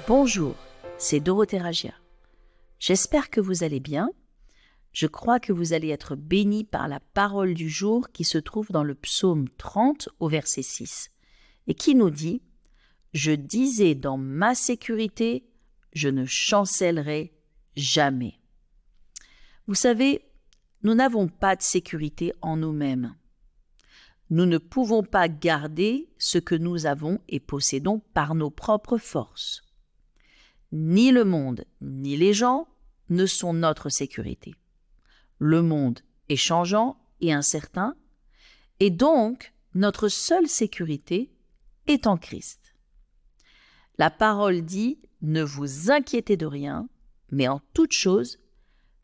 Bonjour, c'est Dorothée Ragia. J'espère que vous allez bien. Je crois que vous allez être bénis par la parole du jour qui se trouve dans le psaume 30 au verset 6 et qui nous dit « Je disais dans ma sécurité, je ne chancellerai jamais ». Vous savez, nous n'avons pas de sécurité en nous-mêmes. Nous ne pouvons pas garder ce que nous avons et possédons par nos propres forces. Ni le monde, ni les gens ne sont notre sécurité. Le monde est changeant et incertain, et donc notre seule sécurité est en Christ. La parole dit « Ne vous inquiétez de rien, mais en toute chose,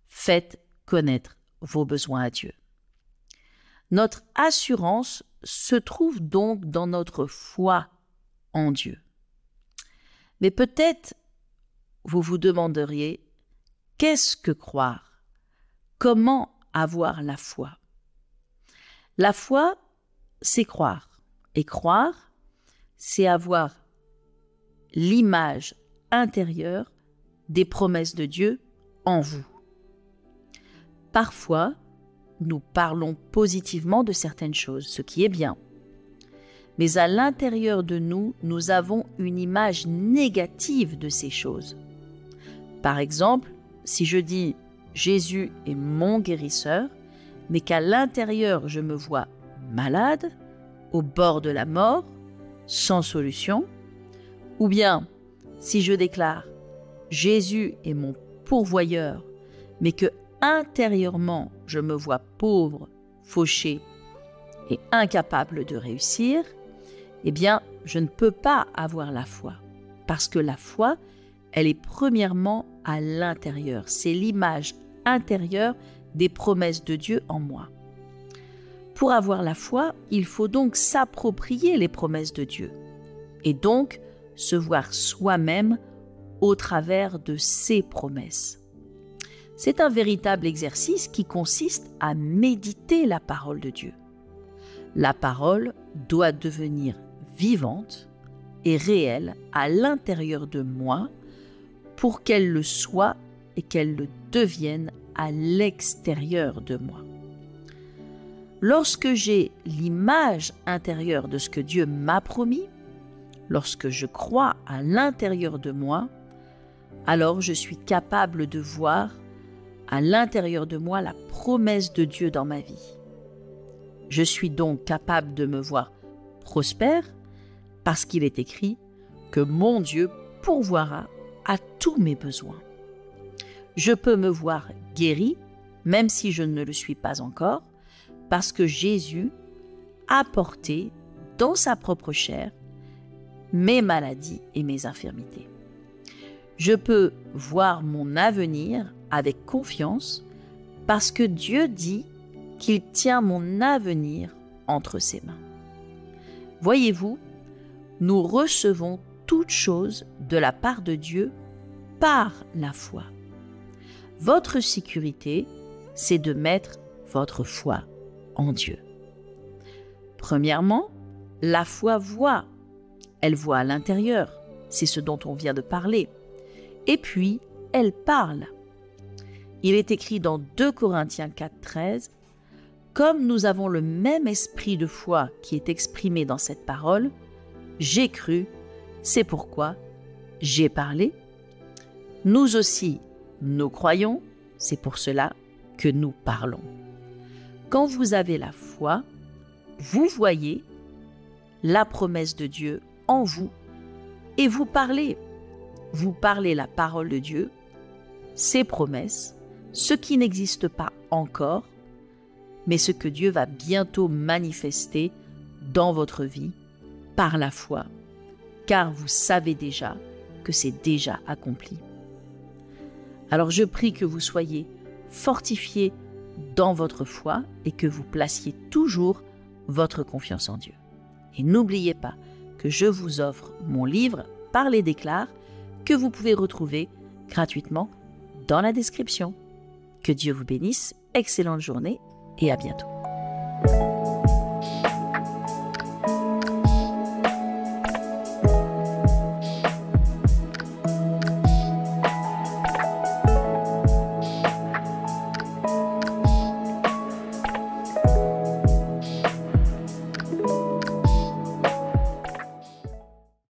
faites connaître vos besoins à Dieu. » Notre assurance se trouve donc dans notre foi en Dieu. Mais peut-être vous vous demanderiez, qu'est-ce que croire? Comment avoir la foi? La foi, c'est croire. Et croire, c'est avoir l'image intérieure des promesses de Dieu en vous. Parfois, nous parlons positivement de certaines choses, ce qui est bien. Mais à l'intérieur de nous, nous avons une image négative de ces choses. Par exemple, si je dis « Jésus est mon guérisseur », mais qu'à l'intérieur je me vois malade, au bord de la mort, sans solution, ou bien si je déclare « Jésus est mon pourvoyeur », mais que intérieurement je me vois pauvre, fauché et incapable de réussir, eh bien, je ne peux pas avoir la foi. Parce que la foi, elle est premièrement à l'intérieur. C'est l'image intérieure des promesses de Dieu en moi. Pour avoir la foi, il faut donc s'approprier les promesses de Dieu et donc se voir soi-même au travers de ses promesses. C'est un véritable exercice qui consiste à méditer la parole de Dieu. La parole doit devenir vivante et réelle à l'intérieur de moi pour qu'elle le soit et qu'elle le devienne à l'extérieur de moi. Lorsque j'ai l'image intérieure de ce que Dieu m'a promis, lorsque je crois à l'intérieur de moi, alors je suis capable de voir à l'intérieur de moi la promesse de Dieu dans ma vie. Je suis donc capable de me voir prospère parce qu'il est écrit que mon Dieu pourvoira à tous mes besoins. Je peux me voir guéri, même si je ne le suis pas encore, parce que Jésus a porté dans sa propre chair mes maladies et mes infirmités. Je peux voir mon avenir avec confiance parce que Dieu dit qu'il tient mon avenir entre ses mains. Voyez-vous, nous recevons toutes choses de la part de Dieu par la foi. Votre sécurité, c'est de mettre votre foi en Dieu. Premièrement, la foi voit. Elle voit à l'intérieur. C'est ce dont on vient de parler. Et puis, elle parle. Il est écrit dans 2 Corinthiens 4,13 « Comme nous avons le même esprit de foi qui est exprimé dans cette parole, j'ai cru, c'est pourquoi j'ai parlé. Nous aussi, nous croyons, c'est pour cela que nous parlons. » Quand vous avez la foi, vous voyez la promesse de Dieu en vous et vous parlez. Vous parlez la parole de Dieu, ses promesses, ce qui n'existe pas encore, mais ce que Dieu va bientôt manifester dans votre vie par la foi, car vous savez déjà que c'est déjà accompli. Alors je prie que vous soyez fortifiés dans votre foi et que vous placiez toujours votre confiance en Dieu. Et n'oubliez pas que je vous offre mon livre « Parler déclare » que vous pouvez retrouver gratuitement dans la description. Que Dieu vous bénisse, excellente journée et à bientôt.